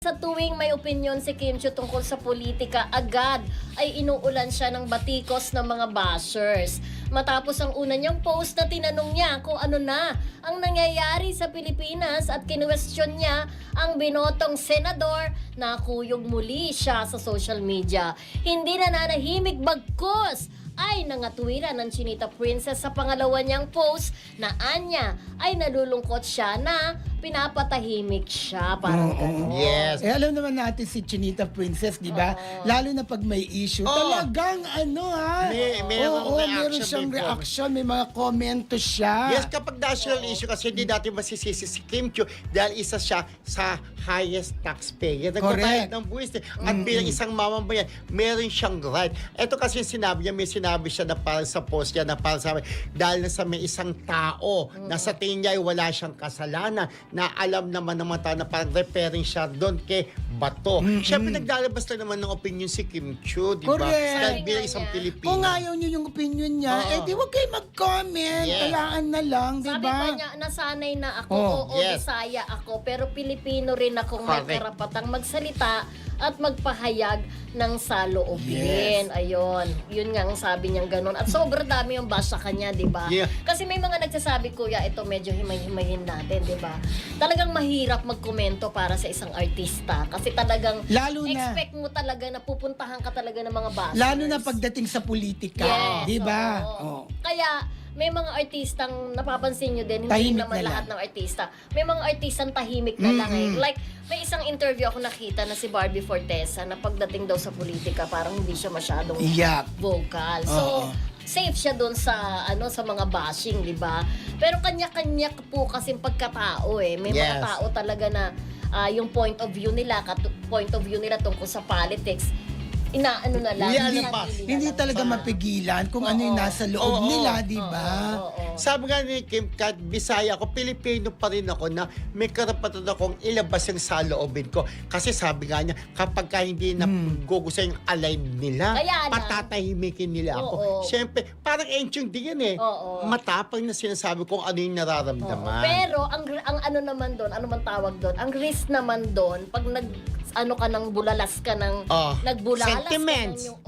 Sa tuwing may opinyon si Kim Chiu tungkol sa politika, agad ay inuulan siya ng batikos ng mga bashers. Matapos ang una niyang post na tinanong niya kung ano na ang nangyayari sa Pilipinas at kinuwestiyon niya ang binotong senador, nakuyog muli siya sa social media. Hindi na nanahimik bagkus ay nangatwiran ng Chinita Princess sa pangalawa niyang post na anya ay nalulungkot siya na pinapatahimik siya. Parang gano'n. Yes. Alam naman natin si Chinita Princess, di ba? Lalo na pag may issue. Talagang meron siyang before. reaction, may mga komento siya. Yes, kapag national issue kasi hindi natin masisisi si Kim Chiu dahil isa siya sa highest taxpayer. Nagbabayad ng buwis. At bilang isang mamamayan, meron siyang right. Ito kasi sinabi niya, may sinabi siya na parang sa post niya na parang sabi, dahil nasa may isang tao na sa tingin niya ay wala siyang kasalanan, na alam naman ng mga tao na parang repairing siya doon kay Bato. Siyempre naglalabas na naman ng opinion si Kim Chiu, di ba? Correct. Dahil bilang isang Pilipino. Kung ayaw niyo yung opinion niya, di wag kayo mag-comment. Yes. Talaan na lang, di Sabi ba? pa niya, nasanay na ako, oo, Yes. Bisaya ako, pero Pilipino rin akong may Correct. karapatang magsalita at magpahayag ng saloobin. Ayun. Yun nga ang sabi niyang ganun. At sobrang dami yung bash sa kanya, di ba? Yeah. Kasi may mga nagsasabi, kuya, ito medyo himay-himayin natin, di ba? Talagang mahirap magkomento para sa isang artista. Kasi talagang Lalo na. expect mo talaga na pupuntahan ka talaga ng mga bashers. Lalo na pagdating sa politika, Yes, di ba? oo. Kaya may mga artistang napapansin nyo din, hindi Tahimik naman na lahat lang. ng artista. May mga artistang tahimik na lang eh. Like, may isang interview ako nakita na si Barbie Fortesa na pagdating daw sa politika, parang hindi siya masyadong Iyak. vocal. So, safe siya doon sa sa mga bashing, di ba? Pero kanya-kanya po kasing pagkatao eh. May mga Yes. tao talaga na yung point of view nila tungkol sa politics, inaano na lang. Hindi talaga mapigilan kung ano yung nasa loob nila, di ba? Sabi nga ni Kim, kahit Bisaya ako, Pilipino pa rin ako na may karapatan akong ilabas yung saloobin ko. Kasi sabi nga niya, kapag ka hindi na gugusto yung alive nila, Kaya lang. patatahimikin nila ako. Oo. Siyempre, parang enchong din yan eh. Oo. Matapang na sinasabi kung ano yung nararamdaman. Pero ang ano naman doon, ano man tawag doon, ang risk naman doon pag ka ng bulalas ka ng nagbulalas sentiments. ka ng yung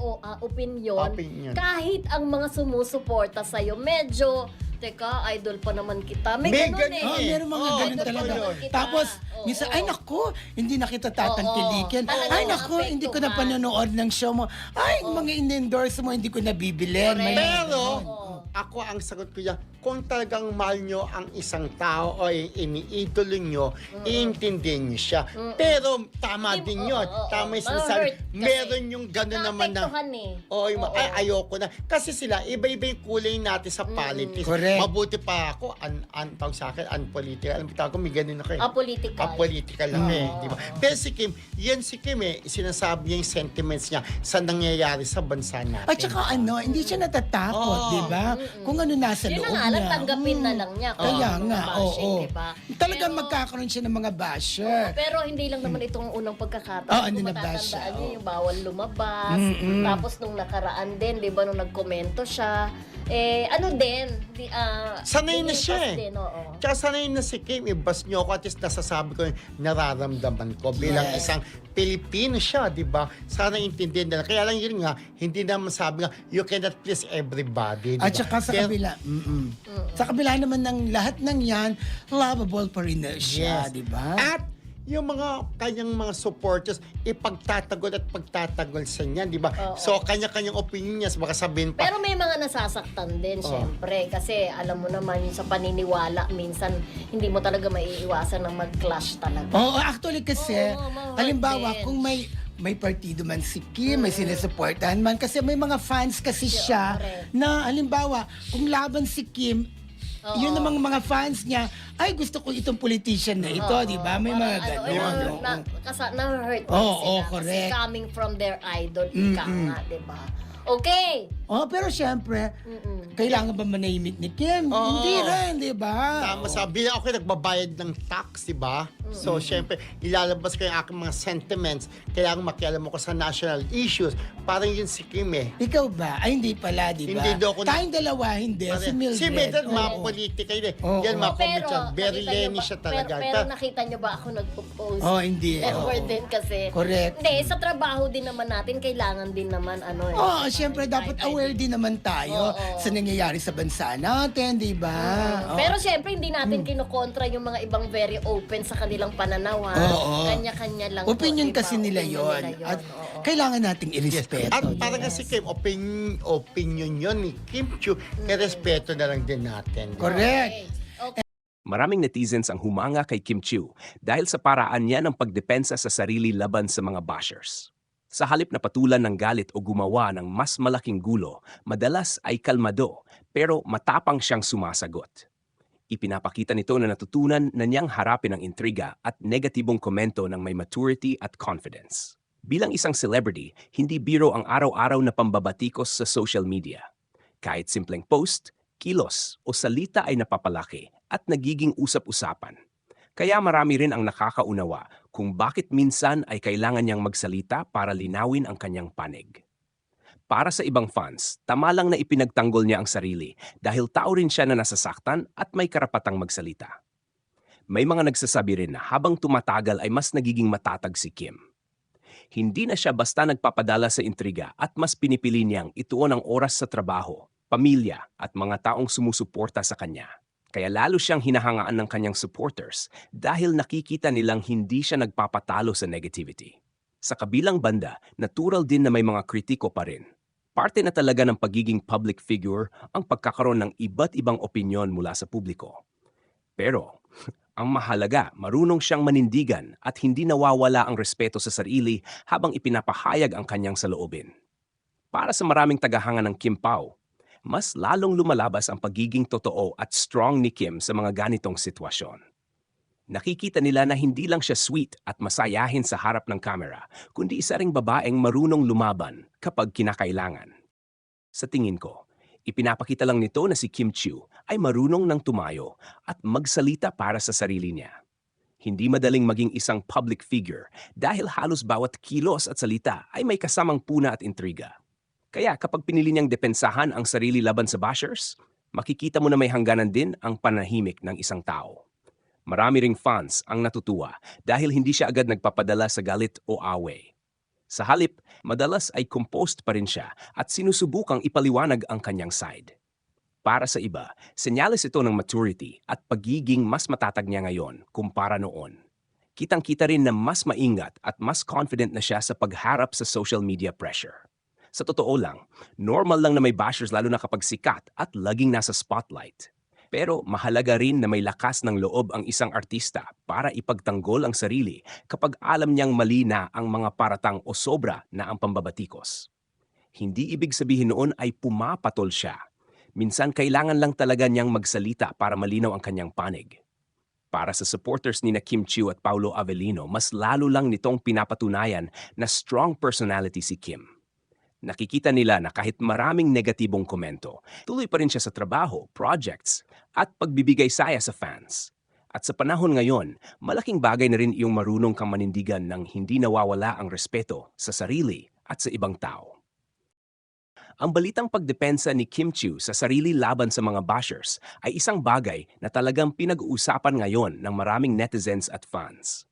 opinion, Opinion. kahit ang mga sumusuporta sa medyo teka, idol pa naman kita. May ganun eh. Meron mga ganun idol pa talaga. naman kita. Tapos, Oo. minsan, ay naku, hindi na kita tatangkilikin. Talagang Ay naku, hindi ko na naapektuhan. panonood ng show mo. Ay, mga in-endorse mo, hindi ko na bibilin. Correct. Pero, ako ang sagot ko yan, kung talagang mahal nyo ang isang tao o iniidolo nyo, iintindihin nyo siya. Pero tama din yun. Tama yung sinasabi. Ma-hurt kasi. Meron yung gano'n naman na, Naapektuhan eh. ay, ayoko na. Kasi sila, iba-iba yung kulay natin sa politics. Correct. Mabuti pa ako, tawag sa akin, unpolitical. Alam mo, tawag ko, may gano'n ako eh. Apolitical. Apolitical lang eh, di ba? Pero si Kim, sinasabi niya yung sentiments niya sa nangyayari sa bansa natin. At saka hindi siya natatakot, di ba? Kung ano nasa Yun loob na nga lang, tanggapin na lang niya. Kung Kaya ano mga nga, bashing, oo. diba? Talagang Pero- magkakaroon siya ng mga basher. Pero hindi lang naman itong unang pagkakataon. Oo, Kung ninabash siya, matatandaan niyo yung bawal lumabas. Tapos nung nakaraan din, di ba, nung nagkomento siya, Sanay na siya linipas eh. Din, oo. Tsaka sanay na si Kim, ibas niyo ako at least nasasabi ko yung nararamdaman ko bilang Yes. isang Pilipino siya, di ba? Sana intindihin nila. Kaya lang yun nga, hindi naman sabi nga, you cannot please everybody, di ba? At saka sa kabila, sa kabila naman ng lahat ng yan, lovable pa rin na siya, Yes. di ba? At yung mga kanyang mga supporters, ipagtatagol at pagtatagol sa niya, di ba? So, kanya-kanyang opinion niya, baka sabihin pa, Pero may mga nasasaktan din, syempre. Kasi alam mo naman, yung sa paniniwala, minsan hindi mo talaga maiiwasan ng mag-clash talaga. Oo, actually kasi, ma-hurt halimbawa, din. kung may partido man si Kim, may sinusuportahan man, kasi may mga fans kasi siya correct. na, halimbawa, kung laban si Kim, yun namang mga fans niya, ay gusto ko itong politician na ito, di ba? May mga gano'n. Na-hurt Oo, sila. correct. Kasi coming from their idol, ika nga, di ba? Okay. Oh, pero syempre, kailangan ba manahimik ni Kim? Oo. Hindi rin, di ba? Tama, sabi ako nagbabayad ng tax, di ba? So, syempre, ilalabas ko yung aking mga sentiments. Kailangan makialam ako sa national issues. Parang yun si Kim eh. Ikaw ba? Ay, hindi pala, di ba? Hindi daw ako- Tayong dalawa, hindi. Si Mildred. Si Mildred, mga Oo. politika yun eh. Oo. Yan, mga Pero, comedian. Very nakita nyo Lenny ba- siya talaga. Pero nakita nyo ba ako nagpo-post? Oh, hindi. Effort Oo. din kasi. Correct. Hindi, sa trabaho din naman natin, kailangan din naman ano eh. Oo, syempre dapat aware din naman tayo Oo. sa nangyayari sa bansa natin, di ba? Oo. Pero syempre, hindi natin kinukontra yung mga ibang very open sa kanilang pananaw. ha? Oo. Kanya-kanya lang. po, Opinion di ba? kasi nila Opinion yon. nila At oo. kailangan nating irespeto. At parang kasi Kim, opinion yun ni Kim Chiu, respeto na lang din natin. Correct. Okay. Maraming netizens ang humanga kay Kim Chiu dahil sa paraan niya ng pagdepensa sa sarili laban sa mga bashers. Sa halip na patulan ng galit o gumawa ng mas malaking gulo, madalas ay kalmado pero matapang siyang sumasagot. Ipinapakita nito na natutunan na niyang harapin ang intriga at negatibong komento ng may maturity at confidence. Bilang isang celebrity, hindi biro ang araw-araw na pambabatikos sa social media. Kahit simpleng post, kilos o salita ay napapalaki at nagiging usap-usapan. Kaya marami rin ang nakakaunawa kung bakit minsan ay kailangan niyang magsalita para linawin ang kanyang panig. Para sa ibang fans, tama lang na ipinagtanggol niya ang sarili dahil tao rin siya na nasasaktan at may karapatang magsalita. May mga nagsasabi rin na habang tumatagal ay mas nagiging matatag si Kim. Hindi na siya basta nagpapadala sa intriga at mas pinipili niyang ituon ang oras sa trabaho, pamilya at mga taong sumusuporta sa kanya. Kaya lalo siyang hinahangaan ng kanyang supporters dahil nakikita nilang hindi siya nagpapatalo sa negativity. Sa kabilang banda, natural din na may mga kritiko pa rin. Parte na talaga ng pagiging public figure ang pagkakaroon ng iba't ibang opinyon mula sa publiko. Pero, ang mahalaga, marunong siyang manindigan at hindi nawawala ang respeto sa sarili habang ipinapahayag ang kanyang saloobin. Para sa maraming tagahanga ng Kim Pao, mas lalong lumalabas ang pagiging totoo at strong ni Kim sa mga ganitong sitwasyon. Nakikita nila na hindi lang siya sweet at masayahin sa harap ng kamera, kundi isa ring babaeng marunong lumaban kapag kinakailangan. Sa tingin ko, ipinapakita lang nito na si Kim Chiu ay marunong ng tumayo at magsalita para sa sarili niya. Hindi madaling maging isang public figure dahil halos bawat kilos at salita ay may kasamang puna at intriga. Kaya kapag pinili niyang depensahan ang sarili laban sa bashers, makikita mo na may hangganan din ang panahimik ng isang tao. Marami ring fans ang natutuwa dahil hindi siya agad nagpapadala sa galit o away. Sa halip, madalas ay composed pa rin siya at sinusubukang ipaliwanag ang kanyang side. Para sa iba, senyales ito ng maturity at pagiging mas matatag niya ngayon kumpara noon. Kitang-kita rin na mas maingat at mas confident na siya sa pagharap sa social media pressure. Sa totoo lang, normal lang na may bashers lalo na kapag sikat at laging nasa spotlight. Pero mahalaga rin na may lakas ng loob ang isang artista para ipagtanggol ang sarili kapag alam niyang mali na ang mga paratang o sobra na ang pambabatikos. Hindi ibig sabihin noon ay pumapatol siya. Minsan kailangan lang talaga niyang magsalita para malinaw ang kanyang panig. Para sa supporters ni na Kim Chiu at Paolo Avellino, mas lalo lang nitong pinapatunayan na strong personality si Kim. Nakikita nila na kahit maraming negatibong komento, tuloy pa rin siya sa trabaho, projects, at pagbibigay saya sa fans. At sa panahon ngayon, malaking bagay na rin iyong marunong kang manindigan ng hindi nawawala ang respeto sa sarili at sa ibang tao. Ang balitang pagdepensa ni Kim Chiu sa sarili laban sa mga bashers ay isang bagay na talagang pinag-uusapan ngayon ng maraming netizens at fans.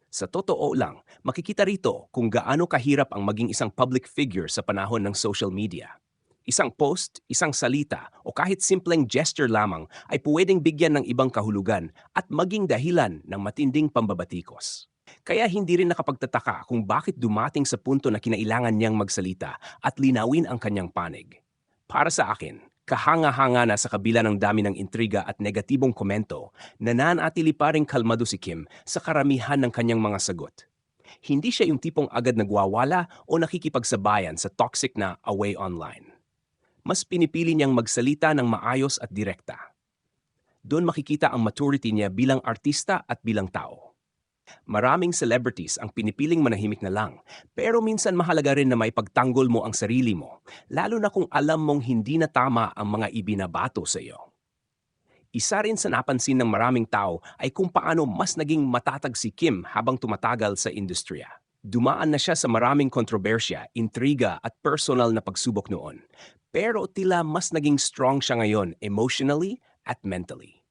Sa totoo lang, makikita rito kung gaano kahirap ang maging isang public figure sa panahon ng social media. Isang post, isang salita, o kahit simpleng gesture lamang ay pwedeng bigyan ng ibang kahulugan at maging dahilan ng matinding pambabatikos. Kaya hindi rin nakapagtataka kung bakit dumating sa punto na kinailangan niyang magsalita at linawin ang kanyang panig. Para sa akin, kahanga-hanga na sa kabila ng dami ng intriga at negatibong komento, nananatili pa ring kalmado si Kim sa karamihan ng kanyang mga sagot. Hindi siya yung tipong agad nagwawala o nakikipagsabayan sa toxic na away online. Mas pinipili niyang magsalita ng maayos at direkta. Doon makikita ang maturity niya bilang artista at bilang tao. Maraming celebrities ang pinipiling manahimik na lang, pero minsan mahalaga rin na may pagtanggol mo ang sarili mo, lalo na kung alam mong hindi na tama ang mga ibinabato sa iyo. Isa rin sa napansin ng maraming tao ay kung paano mas naging matatag si Kim habang tumatagal sa industriya. Dumaan na siya sa maraming kontrobersya, intriga at personal na pagsubok noon. Pero tila mas naging strong siya ngayon emotionally at mentally.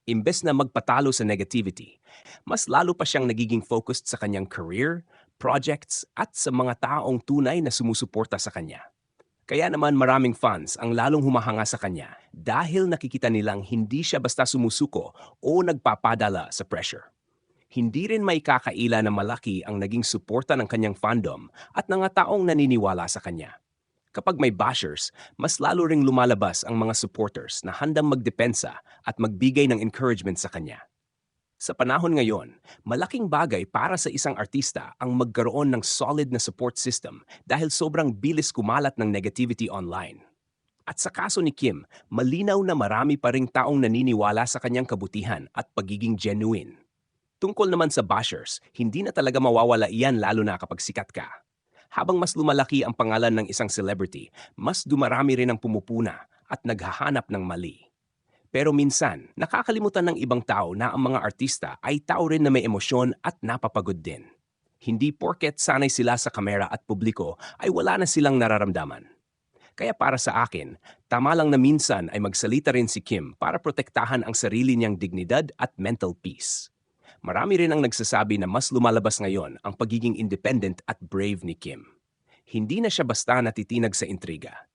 Imbes na magpatalo sa negativity, mas lalo pa siyang nagiging focused sa kanyang career, projects at sa mga taong tunay na sumusuporta sa kanya. Kaya naman maraming fans ang lalong humahanga sa kanya dahil nakikita nilang hindi siya basta sumusuko o nagpapadala sa pressure. Hindi rin may kakaila na malaki ang naging suporta ng kanyang fandom at ng mga taong naniniwala sa kanya. Kapag may bashers, mas lalo ring lumalabas ang mga supporters na handang magdepensa at magbigay ng encouragement sa kanya. Sa panahon ngayon, malaking bagay para sa isang artista ang magkaroon ng solid na support system dahil sobrang bilis kumalat ng negativity online. At sa kaso ni Kim, malinaw na marami pa ring taong naniniwala sa kanyang kabutihan at pagiging genuine. Tungkol naman sa bashers, hindi na talaga mawawala iyan lalo na kapag sikat ka. Habang mas lumalaki ang pangalan ng isang celebrity, mas dumarami rin ang pumupuna at naghahanap ng mali. Pero minsan, nakakalimutan ng ibang tao na ang mga artista ay tao rin na may emosyon at napapagod din. Hindi porket sanay sila sa kamera at publiko ay wala na silang nararamdaman. Kaya para sa akin, tama lang na minsan ay magsalita rin si Kim para protektahan ang sarili niyang dignidad at mental peace. Marami rin ang nagsasabi na mas lumalabas ngayon ang pagiging independent at brave ni Kim. Hindi na siya basta natitinag sa intriga.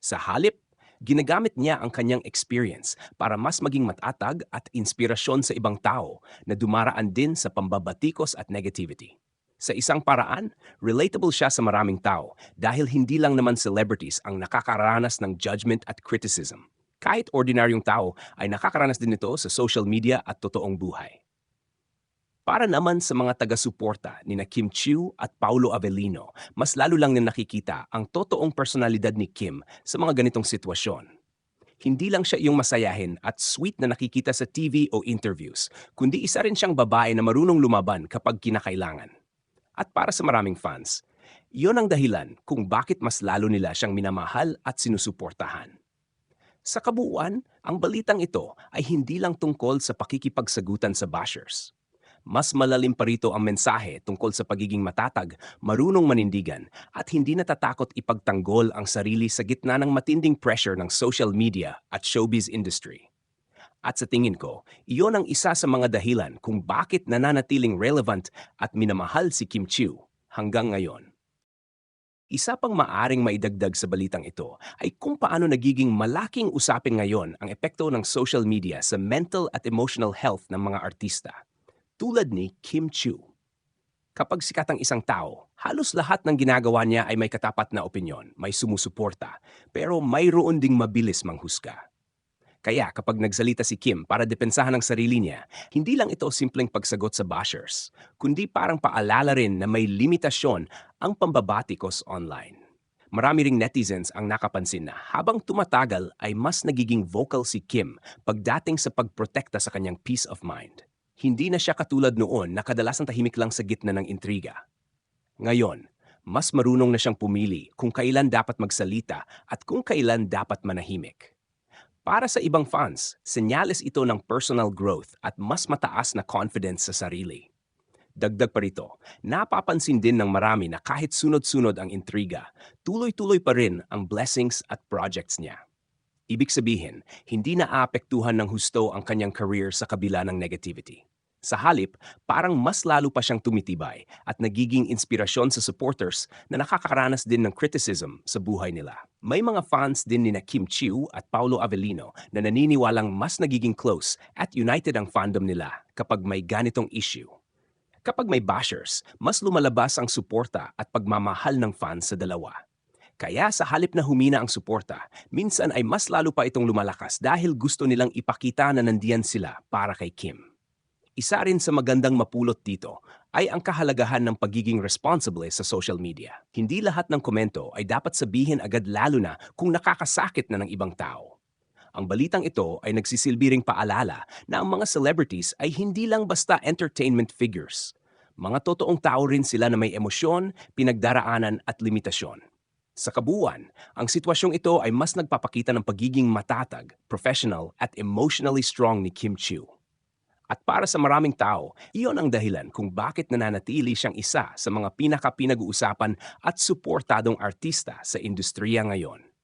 Sa halip, ginagamit niya ang kanyang experience para mas maging matatag at inspirasyon sa ibang tao na dumaraan din sa pambabatikos at negativity. Sa isang paraan, relatable siya sa maraming tao dahil hindi lang naman celebrities ang nakakaranas ng judgment at criticism. Kahit ordinaryong tao ay nakakaranas din ito sa social media at totoong buhay. Para naman sa mga taga-suporta ni na Kim Chiu at Paolo Avellino, mas lalo lang na nakikita ang totoong personalidad ni Kim sa mga ganitong sitwasyon. Hindi lang siya yung masayahin at sweet na nakikita sa TV o interviews, kundi isa rin siyang babae na marunong lumaban kapag kinakailangan. At para sa maraming fans, iyon ang dahilan kung bakit mas lalo nila siyang minamahal at sinusuportahan. Sa kabuuan, ang balitang ito ay hindi lang tungkol sa pakikipagsagutan sa bashers. Mas malalim pa rito ang mensahe tungkol sa pagiging matatag, marunong manindigan, at hindi natatakot ipagtanggol ang sarili sa gitna ng matinding pressure ng social media at showbiz industry. At sa tingin ko, iyon ang isa sa mga dahilan kung bakit nananatiling relevant at minamahal si Kim Chiu hanggang ngayon. Isa pang maaring maidagdag sa balitang ito ay kung paano nagiging malaking usapin ngayon ang epekto ng social media sa mental at emotional health ng mga artista. Tulad ni Kim Chiu. Kapag sikat ang isang tao, halos lahat ng ginagawa niya ay may katapat na opinyon, may sumusuporta, pero mayroon ding mabilis manghusga. Kaya kapag nagsalita si Kim para depensahan ang sarili niya, hindi lang ito simpleng pagsagot sa bashers, kundi parang paalala rin na may limitasyon ang pambabatikos online. Marami ring netizens ang nakapansin na habang tumatagal ay mas nagiging vocal si Kim pagdating sa pagprotekta sa kanyang peace of mind. Hindi na siya katulad noon na kadalasang tahimik lang sa gitna ng intriga. Ngayon, mas marunong na siyang pumili kung kailan dapat magsalita at kung kailan dapat manahimik. Para sa ibang fans, senyales ito ng personal growth at mas mataas na confidence sa sarili. Dagdag pa rito, napapansin din ng marami na kahit sunod-sunod ang intriga, tuloy-tuloy pa rin ang blessings at projects niya. Ibig sabihin, hindi naaapektuhan ng husto ang kanyang career sa kabila ng negativity. Sa halip, parang mas lalo pa siyang tumitibay at nagiging inspirasyon sa supporters na nakakaranas din ng criticism sa buhay nila. May mga fans din ni na Kim Chiu at Paolo Avellino na naniniwalang mas nagiging close at united ang fandom nila kapag may ganitong issue. Kapag may bashers, mas lumalabas ang suporta at pagmamahal ng fans sa dalawa. Kaya sa halip na humina ang suporta, minsan ay mas lalo pa itong lumalakas dahil gusto nilang ipakita na nandiyan sila para kay Kim. Isa rin sa magandang mapulot dito ay ang kahalagahan ng pagiging responsible sa social media. Hindi lahat ng komento ay dapat sabihin agad lalo na kung nakakasakit na ng ibang tao. Ang balitang ito ay nagsisilbi ring paalala na ang mga celebrities ay hindi lang basta entertainment figures. Mga totoong tao rin sila na may emosyon, pinagdaraanan at limitasyon. Sa kabuuan, ang sitwasyong ito ay mas nagpapakita ng pagiging matatag, professional at emotionally strong ni Kim Chiu. At para sa maraming tao, iyon ang dahilan kung bakit nananatili siyang isa sa mga pinaka-pinag-uusapan at suportadong artista sa industriya ngayon.